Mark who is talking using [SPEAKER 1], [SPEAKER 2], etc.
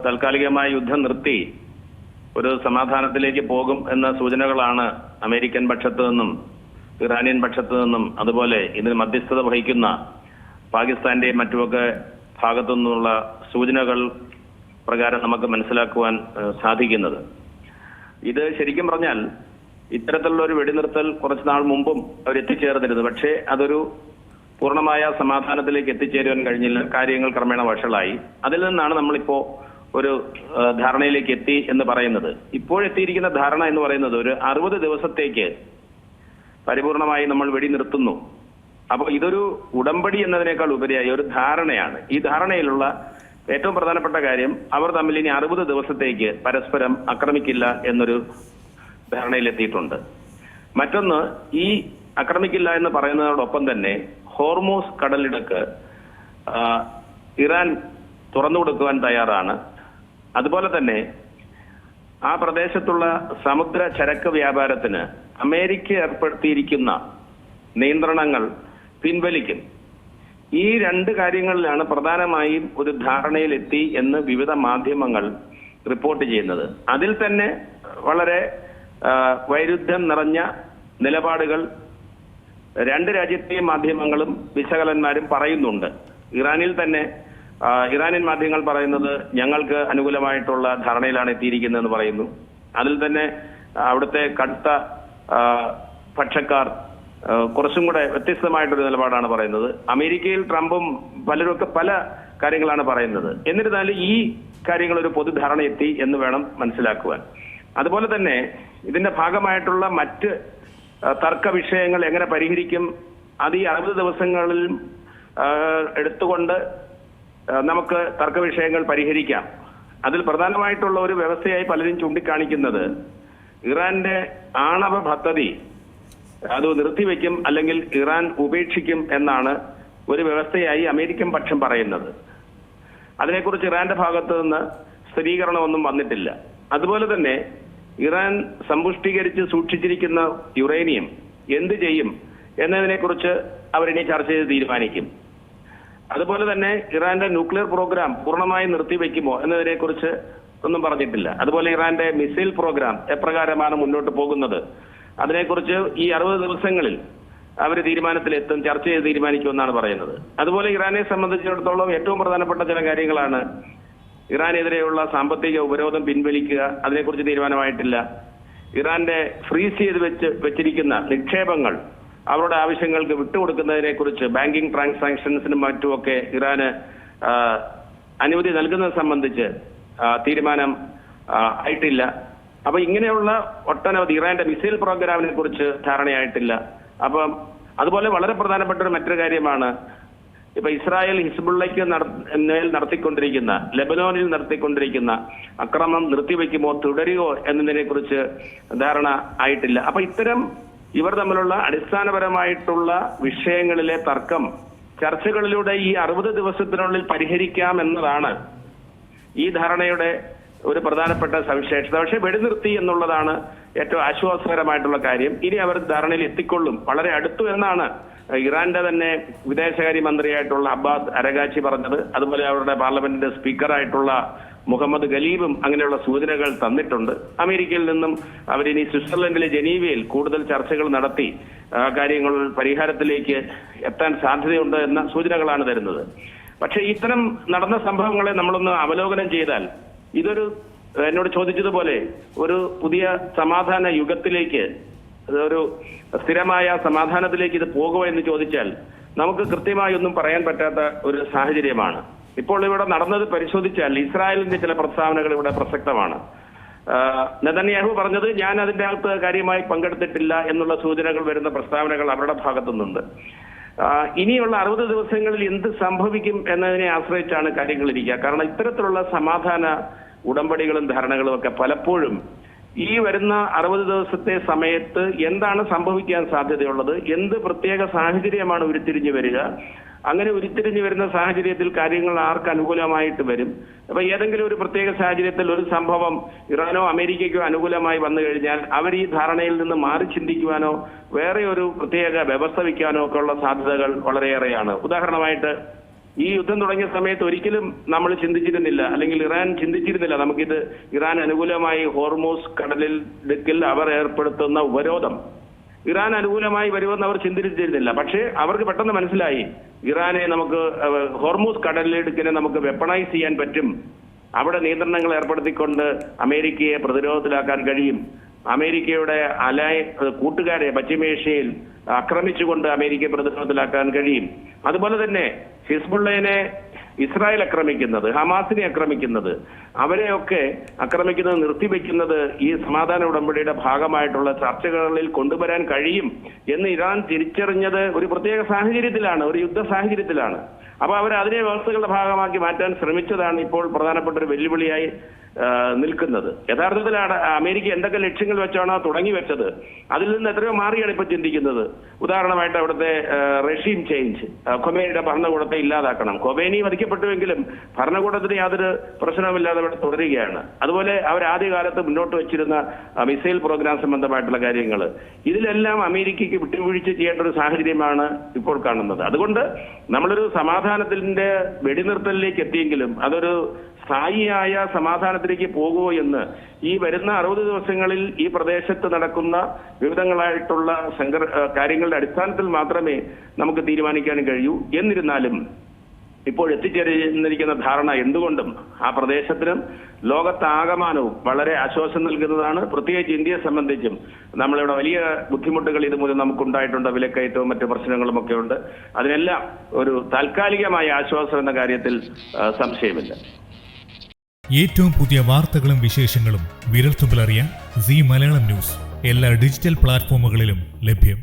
[SPEAKER 1] താൽക്കാലികമായ യുദ്ധം നിർത്തി ഒരു സമാധാനത്തിലേക്ക് പോകും എന്ന സൂചനകളാണ് അമേരിക്കൻ പക്ഷത്തു നിന്നും ഇറാനിയൻ പക്ഷത്തു നിന്നും അതുപോലെ ഇതിന് മധ്യസ്ഥത വഹിക്കുന്ന പാകിസ്ഥാന്റെയും മറ്റുമൊക്കെ ഭാഗത്തു നിന്നുള്ള സൂചനകൾ പ്രകാരം നമുക്ക് മനസ്സിലാക്കുവാൻ സാധിക്കുന്നത്. ഇത് ശരിക്കും പറഞ്ഞാൽ ഇത്തരത്തിലുള്ള ഒരു വെടിനിർത്തൽ കുറച്ചു നാൾ മുമ്പും അവർ എത്തിച്ചേർന്നിരുന്നു. പക്ഷേ അതൊരു പൂർണ്ണമായ സമാധാനത്തിലേക്ക് എത്തിച്ചേരുവാൻ കഴിഞ്ഞില്ല. കാര്യങ്ങൾ ക്രമേണ വഷളായി. അതിൽ നിന്നാണ് നമ്മളിപ്പോ ഒരു ധാരണയിലേക്ക് എത്തി എന്ന് പറയുന്നത്. ഇപ്പോഴെത്തിയിരിക്കുന്ന ധാരണ എന്ന് പറയുന്നത് ഒരു 60 ദിവസത്തേക്ക് പരിപൂർണമായി നമ്മൾ വെടിനിർത്തുന്നു. അപ്പോൾ ഇതൊരു ഉടമ്പടി എന്നതിനേക്കാൾ ഉപരിയായി ഒരു ധാരണയാണ്. ഈ ധാരണയിലുള്ള ഏറ്റവും പ്രധാനപ്പെട്ട കാര്യം അവർ തമ്മിൽ ഇനി 60 ദിവസത്തേക്ക് പരസ്പരം ആക്രമിക്കില്ല എന്നൊരു ധാരണയിലെത്തിയിട്ടുണ്ട്. മറ്റൊന്ന്, ഈ ആക്രമിക്കില്ല എന്ന് പറയുന്നതോടൊപ്പം തന്നെ ഹോർമൂസ് കടലിടുക്ക് ഇറാൻ തുറന്നു കൊടുക്കുവാൻ തയ്യാറാണ്. അതുപോലെ തന്നെ ആ പ്രദേശത്തുള്ള സമുദ്ര ചരക്ക് വ്യാപാരത്തിന് അമേരിക്ക ഏർപ്പെടുത്തിയിരിക്കുന്ന നിയന്ത്രണങ്ങൾ പിൻവലിക്കും. ഈ രണ്ട് കാര്യങ്ങളിലാണ് പ്രധാനമായും ഒരു ധാരണയിലെത്തി എന്ന് വിവിധ മാധ്യമങ്ങൾ റിപ്പോർട്ട് ചെയ്യുന്നത്. അതിൽ തന്നെ വളരെ വൈരുദ്ധ്യം നിറഞ്ഞ നിലപാടുകൾ രണ്ട് രാജ്യത്തെയും മാധ്യമങ്ങളും വിശകലന്മാരും പറയുന്നുണ്ട്. ഇറാനിൽ തന്നെ ഇറാനിയൻ മാധ്യമങ്ങൾ പറയുന്നത് ഞങ്ങൾക്ക് അനുകൂലമായിട്ടുള്ള ധാരണയിലാണ് എത്തിയിരിക്കുന്നതെന്ന് പറയുന്നു. അതിൽ തന്നെ അവിടുത്തെ കടുത്ത പക്ഷക്കാർ കുറച്ചും കൂടെ വ്യത്യസ്തമായിട്ടൊരു നിലപാടാണ് പറയുന്നത്. അമേരിക്കയിൽ ട്രംപും പലരുമൊക്കെ പല കാര്യങ്ങളാണ് പറയുന്നത്. എന്നിരുന്നാലും ഈ കാര്യങ്ങൾ ഒരു പൊതുധാരണ എത്തി എന്ന് വേണം മനസ്സിലാക്കുവാൻ. അതുപോലെ തന്നെ ഇതിന്റെ ഭാഗമായിട്ടുള്ള മറ്റ് തർക്ക വിഷയങ്ങൾ എങ്ങനെ പരിഹരിക്കും, അത് ഈ 60 ദിവസങ്ങളിൽ എടുത്തുകൊണ്ട് നമുക്ക് തർക്ക വിഷയങ്ങൾ പരിഹരിക്കാം. അതിൽ പ്രധാനമായിട്ടുള്ള ഒരു വ്യവസ്ഥയായി പലരും ചൂണ്ടിക്കാണിക്കുന്നത് ഇറാന്റെ ആണവ പദ്ധതി അത് നിർത്തിവെക്കും അല്ലെങ്കിൽ ഇറാൻ ഉപേക്ഷിക്കും എന്നാണ് ഒരു വ്യവസ്ഥയായി അമേരിക്കൻ പക്ഷം പറയുന്നത്. അതിനെക്കുറിച്ച് ഇറാന്റെ ഭാഗത്തു നിന്ന് സ്ഥിരീകരണമൊന്നും വന്നിട്ടില്ല. അതുപോലെ തന്നെ ഇറാൻ സമ്പുഷ്ടീകരിച്ച് സൂക്ഷിച്ചിരിക്കുന്ന യുറേനിയം എന്ത് ചെയ്യും എന്നതിനെക്കുറിച്ച് അവരിനി ചർച്ച ചെയ്ത് തീരുമാനിക്കും. അതുപോലെ തന്നെ ഇറാന്റെ ന്യൂക്ലിയർ പ്രോഗ്രാം പൂർണ്ണമായി നിർത്തിവെക്കുമോ എന്നതിനെക്കുറിച്ച് ഒന്നും പറഞ്ഞിട്ടില്ല. അതുപോലെ ഇറാന്റെ മിസൈൽ പ്രോഗ്രാം എപ്രകാരമാണ് മുന്നോട്ട് പോകുന്നത് അതിനെക്കുറിച്ച് ഈ 60 ദിവസങ്ങളിൽ അവർ തീരുമാനത്തിലെത്തും, ചർച്ച ചെയ്ത് തീരുമാനിക്കുമെന്നാണ് പറയുന്നത്. അതുപോലെ ഇറാനെ സംബന്ധിച്ചിടത്തോളം ഏറ്റവും പ്രധാനപ്പെട്ട ചില കാര്യങ്ങളാണ് ഇറാനെതിരെയുള്ള സാമ്പത്തിക ഉപരോധം പിൻവലിക്കുക. അതിനെക്കുറിച്ച് തീരുമാനമായിട്ടില്ല. ഇറാന്റെ ഫ്രീസ് ചെയ്ത് വെച്ചിരിക്കുന്ന നിക്ഷേപങ്ങൾ അവരുടെ ആവശ്യങ്ങൾക്ക് വിട്ടുകൊടുക്കുന്നതിനെ കുറിച്ച് ബാങ്കിങ് ട്രാൻസാക്ഷൻസിനും മറ്റുമൊക്കെ ഇറാന് അനുമതി നൽകുന്നത് സംബന്ധിച്ച് തീരുമാനം ആയിട്ടില്ല. അപ്പൊ ഇങ്ങനെയുള്ള ഒട്ടനവധി ഇറാന്റെ മിസൈൽ പ്രോഗ്രാമിനെ കുറിച്ച് ധാരണയായിട്ടില്ല. അപ്പം അതുപോലെ വളരെ പ്രധാനപ്പെട്ട ഒരു മറ്റൊരു കാര്യമാണ് ഇപ്പൊ ഇസ്രായേൽ ഹിസ്ബുള്ളയ്ക്ക് നടത്തിക്കൊണ്ടിരിക്കുന്ന ലെബനോനിൽ നടത്തിക്കൊണ്ടിരിക്കുന്ന അക്രമം നിർത്തിവെക്കുമോ തുടരുകയോ എന്നതിനെ കുറിച്ച് ധാരണ ആയിട്ടില്ല. അപ്പൊ ഇത്തരം ഇവർ തമ്മിലുള്ള അടിസ്ഥാനപരമായിട്ടുള്ള വിഷയങ്ങളിലെ തർക്കം ചർച്ചകളിലൂടെ ഈ 60 ദിവസത്തിനുള്ളിൽ പരിഹരിക്കാം എന്നതാണ് ഈ ധാരണയുടെ ഒരു പ്രധാനപ്പെട്ട സവിശേഷത. പക്ഷെ വെടിനിർത്തി എന്നുള്ളതാണ് ഏറ്റവും ആശ്വാസകരമായിട്ടുള്ള കാര്യം. ഇനി അവർ ധാരണയിൽ എത്തിക്കൊള്ളും, വളരെ അടുത്തു എന്നാണ് ഇറാന്റെ തന്നെ വിദേശകാര്യ മന്ത്രിയായിട്ടുള്ള അബ്ബാസ് അരഗാച്ചി പറഞ്ഞത്. അതുപോലെ അവരുടെ പാർലമെന്റിന്റെ സ്പീക്കറായിട്ടുള്ള മുഹമ്മദ് ഖലീബും അങ്ങനെയുള്ള സൂചനകൾ തന്നിട്ടുണ്ട്. അമേരിക്കയിൽ നിന്നും അവരിനി സ്വിറ്റ്സർലൻഡിലെ ജനീവയിൽ കൂടുതൽ ചർച്ചകൾ നടത്തി കാര്യങ്ങൾ പരിഹാരത്തിലേക്ക് എത്താൻ സാധ്യതയുണ്ട് എന്ന സൂചനകളാണ് തരുന്നത്. പക്ഷെ ഇത്തരം നടന്ന സംഭവങ്ങളെ നമ്മളൊന്ന് അവലോകനം ചെയ്താൽ ഇതൊരു എന്നോട് ചോദിച്ചതുപോലെ ഒരു പുതിയ സമാധാന യുഗത്തിലേക്ക്, ഒരു സ്ഥിരമായ സമാധാനത്തിലേക്ക് ഇത് പോകുമോ എന്ന് ചോദിച്ചാൽ നമുക്ക് കൃത്യമായി ഒന്നും പറയാൻ പറ്റാത്ത ഒരു സാഹചര്യമാണ്. ഇപ്പോൾ ഇവിടെ നടന്നത് പരിശോധിച്ചാൽ ഇസ്രായേലിന്റെ ചില പ്രസ്താവനകൾ ഇവിടെ പ്രസക്തമാണ്. നെതന്യാഹു പറഞ്ഞത് ഞാൻ അതിന്റെ അകത്ത് കാര്യമായി പങ്കെടുത്തിട്ടില്ല എന്നുള്ള സൂചനകൾ വരുന്ന പ്രസ്താവനകൾ അവരുടെ ഭാഗത്തുനിന്നുണ്ട്. ഇനിയുള്ള 60 ദിവസങ്ങളിൽ എന്ത് സംഭവിക്കും എന്നതിനെ ആശ്രയിച്ചാണ് കാര്യങ്ങൾ ഇരിക്കുക. കാരണം ഇത്തരത്തിലുള്ള സമാധാന ഉടമ്പടികളും ധാരണകളും ഒക്കെ പലപ്പോഴും ഈ വരുന്ന 60 ദിവസത്തെ സമയത്ത് എന്താണ് സംഭവിക്കാൻ സാധ്യതയുള്ളത്, എന്ത് പ്രത്യേക സാഹചര്യമാണ് ഉരുത്തിരിഞ്ഞു വരിക, അങ്ങനെ ഉരുത്തിരിഞ്ഞു വരുന്ന സാഹചര്യത്തിൽ കാര്യങ്ങൾ ആർക്ക് അനുകൂലമായിട്ട് വരും. അപ്പൊ ഏതെങ്കിലും ഒരു പ്രത്യേക സാഹചര്യത്തിൽ ഒരു സംഭവം ഇറാനോ അമേരിക്കയ്ക്കോ അനുകൂലമായി വന്നു കഴിഞ്ഞാൽ അവർ ഈ ധാരണയിൽ നിന്ന് മാറി ചിന്തിക്കുവാനോ വേറെ ഒരു പ്രത്യേക വ്യവസ്ഥ വയ്ക്കാനോ ഒക്കെ ഉള്ള സാധ്യതകൾ വളരെയേറെയാണ്. ഉദാഹരണമായിട്ട് ഈ യുദ്ധം തുടങ്ങിയ സമയത്ത് ഒരിക്കലും നമ്മൾ ചിന്തിച്ചിരുന്നില്ല, അല്ലെങ്കിൽ ഇറാൻ ചിന്തിച്ചിരുന്നില്ല നമുക്കിത് ഇറാൻ അനുകൂലമായി ഹോർമൂസ് കടലിൽ ദിക്കിൽ അവർ ഏർപ്പെടുത്തുന്ന ഉപരോധം ഇറാൻ അനുകൂലമായി വരുമെന്ന് അവർ ചിന്തിച്ചിരുന്നില്ല. പക്ഷേ അവർക്ക് പെട്ടെന്ന് മനസ്സിലായി ഇറാനെ നമുക്ക് ഹോർമൂസ് കടലിടുക്കിനെ നമുക്ക് വെപ്പണൈസ് ചെയ്യാൻ പറ്റും, അവിടെ നിയന്ത്രണങ്ങൾ ഏർപ്പെടുത്തിക്കൊണ്ട് അമേരിക്കയെ പ്രതിരോധത്തിലാക്കാൻ കഴിയും, അമേരിക്കയുടെ കൂട്ടുകാരെ പശ്ചിമേഷ്യയിൽ ആക്രമിച്ചുകൊണ്ട് അമേരിക്കയെ പ്രതിരോധത്തിലാക്കാൻ കഴിയും. അതുപോലെ തന്നെ ഹിസ്ബുള്ളയെ ഇസ്രായേൽ ആക്രമിക്കുന്നത്, ഹമാസിനെ ആക്രമിക്കുന്നത്, അവരെയൊക്കെ ആക്രമിക്കുന്നത് നിർത്തിവെക്കുന്നത് ഈ സമാധാന ഉടമ്പടിയുടെ ഭാഗമായിട്ടുള്ള ചർച്ചകളിൽ കൊണ്ടുവരാൻ കഴിയും എന്ന് ഇറാൻ തിരിച്ചറിഞ്ഞത് ഒരു പ്രത്യേക സാഹചര്യത്തിലാണ്, ഒരു യുദ്ധ സാഹചര്യത്തിലാണ്. അപ്പൊ അവർ അതിനെ വ്യവസ്ഥകളുടെ ഭാഗമാക്കി മാറ്റാൻ ശ്രമിച്ചതാണ് ഇപ്പോൾ പ്രധാനപ്പെട്ട ഒരു വെല്ലുവിളിയായി നിൽക്കുന്നത്. യഥാർത്ഥത്തിൽ അമേരിക്ക എന്തൊക്കെ ലക്ഷ്യങ്ങൾ വെച്ചാണോ തുടങ്ങി വെച്ചത് അതിൽ നിന്ന് എത്രയോ മാറിയാണ് ഇപ്പൊ ചിന്തിക്കുന്നത്. ഉദാഹരണമായിട്ട് അവിടുത്തെ റെഷീം ചേഞ്ച്, ഖൊമേനിയുടെ ഭരണകൂടത്തെ ഇല്ലാതാക്കണം. ഖൊമേനി വധിക്കപ്പെട്ടുവെങ്കിലും ഭരണകൂടത്തിന് യാതൊരു പ്രശ്നവുമില്ലാതെ അവിടെ തുടരുകയാണ്. അതുപോലെ അവർ ആദ്യകാലത്ത് മുന്നോട്ട് വെച്ചിരുന്ന മിസൈൽ പ്രോഗ്രാം സംബന്ധമായിട്ടുള്ള കാര്യങ്ങൾ, ഇതിലെല്ലാം അമേരിക്കയ്ക്ക് വിട്ടുവീഴ്ച ചെയ്യേണ്ട ഒരു സാഹചര്യമാണ് ഇപ്പോൾ കാണുന്നത്. അതുകൊണ്ട് നമ്മളൊരു സമാധാനത്തിന്റെ വെടിനിർത്തലിലേക്ക് എത്തിയെങ്കിലും അതൊരു സ്ഥായിയായ സമാധാനത്തിലേക്ക് പോകുമോ എന്ന് ഈ വരുന്ന 60 ദിവസങ്ങളിൽ ഈ പ്രദേശത്ത് നടക്കുന്ന വിവിധങ്ങളായിട്ടുള്ള കാര്യങ്ങളുടെ അടിസ്ഥാനത്തിൽ മാത്രമേ നമുക്ക് തീരുമാനിക്കാൻ കഴിയൂ. എന്നിരുന്നാലും ഇപ്പോൾ എത്തിച്ചേർന്നിരിക്കുന്ന ധാരണ എന്തുകൊണ്ടും ആ പ്രദേശത്തിനും ലോകത്താകമാനവും വളരെ ആശ്വാസം നൽകുന്നതാണ്. പ്രത്യേകിച്ച് ഇന്ത്യയെ സംബന്ധിച്ചും നമ്മളിവിടെ വലിയ ബുദ്ധിമുട്ടുകൾ ഇതുമൂലം നമുക്കുണ്ടായിട്ടുണ്ട്, വിലക്കയറ്റവും മറ്റു പ്രശ്നങ്ങളും ഒക്കെ ഉണ്ട്. അതിനെല്ലാം ഒരു താൽക്കാലികമായ ആശ്വാസം എന്ന കാര്യത്തിൽ സംശയമില്ല.
[SPEAKER 2] ഏറ്റവും പുതിയ വാർത്തകളും വിശേഷങ്ങളും വിരൽത്തുമ്പിലറിയാൻ സീ മലയാളം ന്യൂസ് എല്ലാ ഡിജിറ്റൽ പ്ലാറ്റ്ഫോമുകളിലും ലഭ്യം.